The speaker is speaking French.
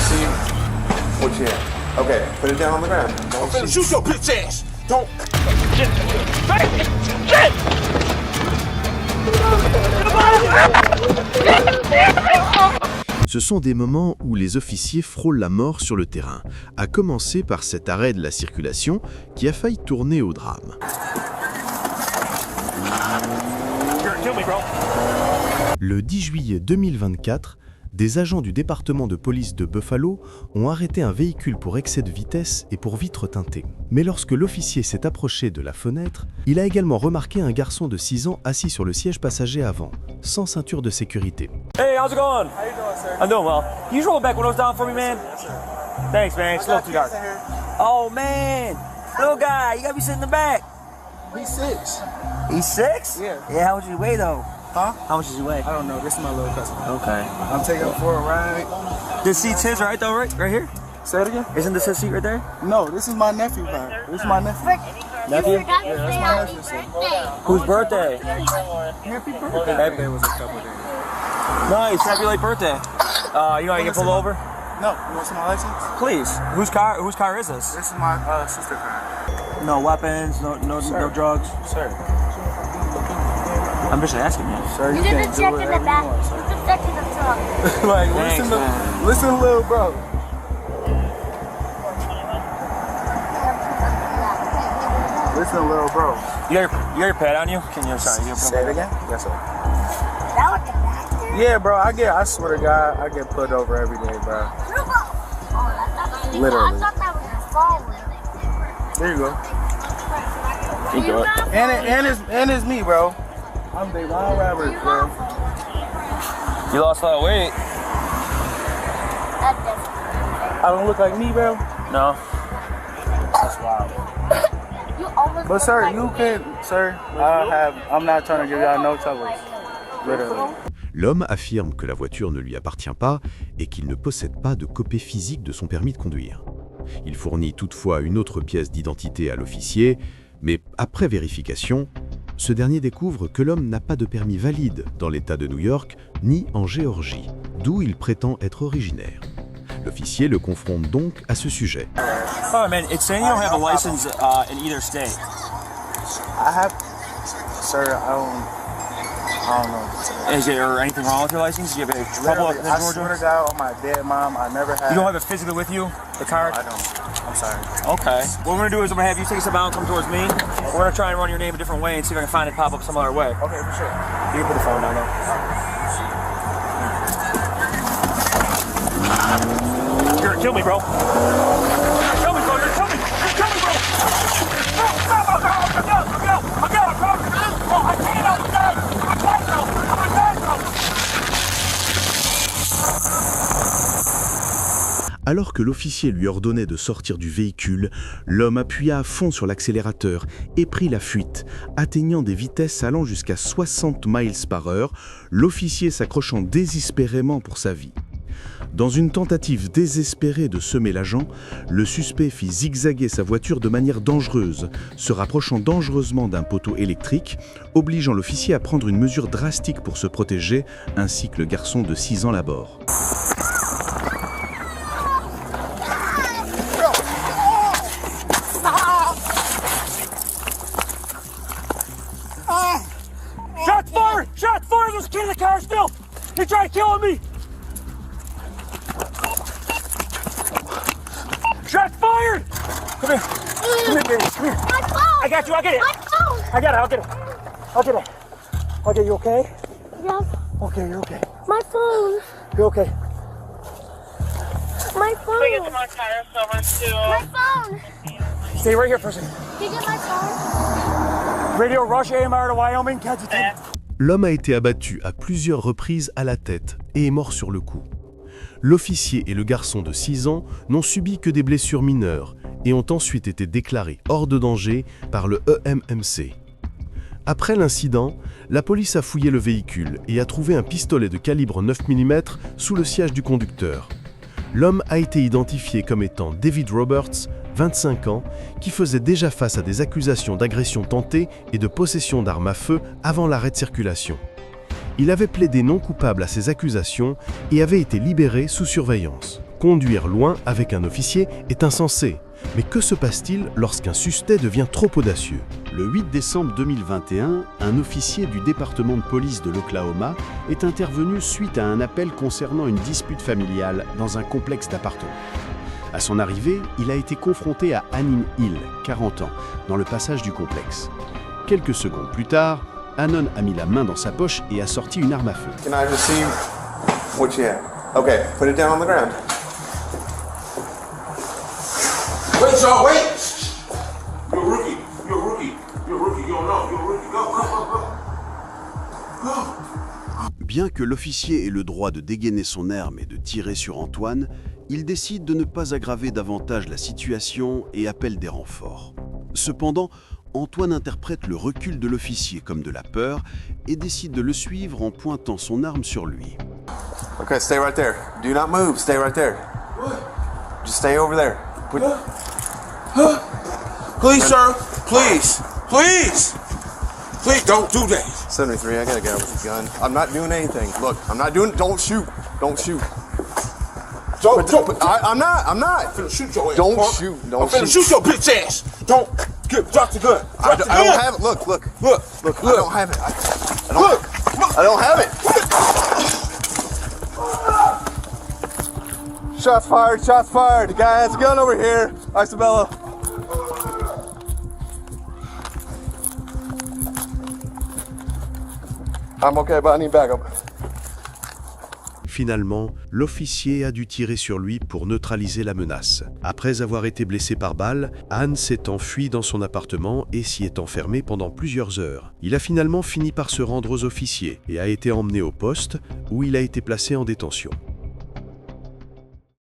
see what you have. Okay, put it down on the ground. I'm finna shoot your bitch ass. Don't. Ce sont des moments où les officiers frôlent la mort sur le terrain, à commencer par cet arrêt de la circulation qui a failli tourner au drame. Le 10 juillet 2024, des agents du département de police de Buffalo ont arrêté un véhicule pour excès de vitesse et pour vitres teintées. Mais lorsque l'officier s'est approché de la fenêtre, il a également remarqué un garçon de 6 ans assis sur le siège passager avant, sans ceinture de sécurité. Hey, how's it going? How you doing, sir? I'm doing well. Can you just roll the back windows down for me, man? Thanks, man. It's a little too dark. Oh, man. Little guy, you gotta be sitting in the back. He's 6. He's 6? Yeah. Yeah, how much does he weigh, though? Huh? How much does he weigh? I don't know. This is my little cousin. Okay. I'm taking him for a ride. This seat's his, right, though, right here? Say it again? Isn't this his seat right there? No, this is my nephew, man. This is my nephew. Nephew? Yeah, that's my nephew, sir. Whose birthday? Happy birthday. Birthday was a couple days. Nice, happy late birthday. You know how you get pulled over? No, you want to see my license? Please. Whose car is this? This is my sister car. No weapons, no drugs. Sir. I'm just asking you. Sir, You can't didn't do check whatever in the you back. want, You sir. can check in the trunk. Like, Thanks, man. listen, little bro. Listen, little bro. You got your pad on you? Can you, sorry, you Say it again? Yes, sir. That was the back. Yeah, bro, I swear to God, I get pulled over every day, bro. Literally. I thought that was your phone. There you go. You do it. And it's me, bro. I'm Devon Roberts, bro. You lost a lot of weight. I don't look like me, bro. No. That's wild. You almost But sir, you can, sir. I'm not trying to give y'all no troubles. Literally. L'homme affirme que la voiture ne lui appartient pas et qu'il ne possède pas de copie physique de son permis de conduire. Il fournit toutefois une autre pièce d'identité à l'officier, mais après vérification, ce dernier découvre que l'homme n'a pas de permis valide dans l'État de New York ni en Géorgie, d'où il prétend être originaire. L'officier le confronte donc à ce sujet. Oh man, it's saying you don't have a license in either state. I have, sir, I don't know. Is there anything wrong with your license? Do you have any trouble with I swear to God, on my dead mom, I never had. You don't have it physically with you, the card? I don't. I'm sorry. Okay. What we're gonna do is I'm gonna have you take a step out and come towards me. We're gonna try and run your name a different way and see if I can find it pop up some other way. Okay, for sure. You can put the phone down though. You're gonna kill me, bro. You're gonna kill me, bro. You're gonna kill me. You're gonna kill me, bro. Alors que l'officier lui ordonnait de sortir du véhicule, l'homme appuya à fond sur l'accélérateur et prit la fuite, atteignant des vitesses allant jusqu'à 60 miles par heure, l'officier s'accrochant désespérément pour sa vie. Dans une tentative désespérée de semer l'agent, le suspect fit zigzaguer sa voiture de manière dangereuse, se rapprochant dangereusement d'un poteau électrique, obligeant l'officier à prendre une mesure drastique pour se protéger, ainsi que le garçon de 6 ans à bord. Shots fired! Shots fired! There's a kid in the car still! He tried killing me! Shots fired! Come here. Come here, baby. Come here. My phone! I got you. I'll get it. My phone! I got it. I'll get it. I'll get it. Okay, you okay? Yes. Okay, you're okay. My phone! You're okay. My phone! We get to my tire someone My to phone! Stay right here for a second. Did you get my phone? Radio Rush AMR to Wyoming. Catch it. L'homme a été abattu à plusieurs reprises à la tête et est mort sur le coup. L'officier et le garçon de 6 ans n'ont subi que des blessures mineures et ont ensuite été déclarés hors de danger par le EMMC. Après l'incident, la police a fouillé le véhicule et a trouvé un pistolet de calibre 9 mm sous le siège du conducteur. L'homme a été identifié comme étant David Roberts, 25 ans, qui faisait déjà face à des accusations d'agression tentée et de possession d'armes à feu avant l'arrêt de circulation. Il avait plaidé non coupable à ces accusations et avait été libéré sous surveillance. Conduire loin avec un officier est insensé. Mais que se passe-t-il lorsqu'un suspect devient trop audacieux? Le 8 décembre 2021, un officier du département de police de l'Oklahoma est intervenu suite à un appel concernant une dispute familiale dans un complexe d'appartements. À son arrivée, il a été confronté à Anin Hill, 40 ans, dans le passage du complexe. Quelques secondes plus tard, Anon a mis la main dans sa poche et a sorti une arme à feu. Can I receive what you have? Okay, put it down on the ground. Wait, y'all, wait! You're a rookie. You're a rookie. You're a rookie. You don't know. You're a rookie. Go, go, go, go. Bien que l'officier ait le droit de dégainer son arme et de tirer sur Antoine, il décide de ne pas aggraver davantage la situation et appelle des renforts. Cependant, Antoine interprète le recul de l'officier comme de la peur et décide de le suivre en pointant son arme sur lui. Okay, stay right there. Do not move. Stay right there. Just stay over there. Put... Please, sir. Please. Please. Please don't do that. 73, I gotta get out with the gun. I'm not doing anything. Look, I'm not doing... Don't shoot. Don't shoot. I'm not. I'm finna shoot your ass. Don't punk. shoot. I'm Don't finna shoot. shoot your bitch ass. Don't. Drop the gun. I Drop the don't gun. have it. Look. Look. I don't have it. I don't have it. Shots fired. Shots fired. The guy has a gun over here. Isabella. I'm okay, but I need backup. Finalement, l'officier a dû tirer sur lui pour neutraliser la menace. Après avoir été blessé par balle, Anne s'est enfui dans son appartement et s'y est enfermé pendant plusieurs heures. Il a finalement fini par se rendre aux officiers et a été emmené au poste où il a été placé en détention.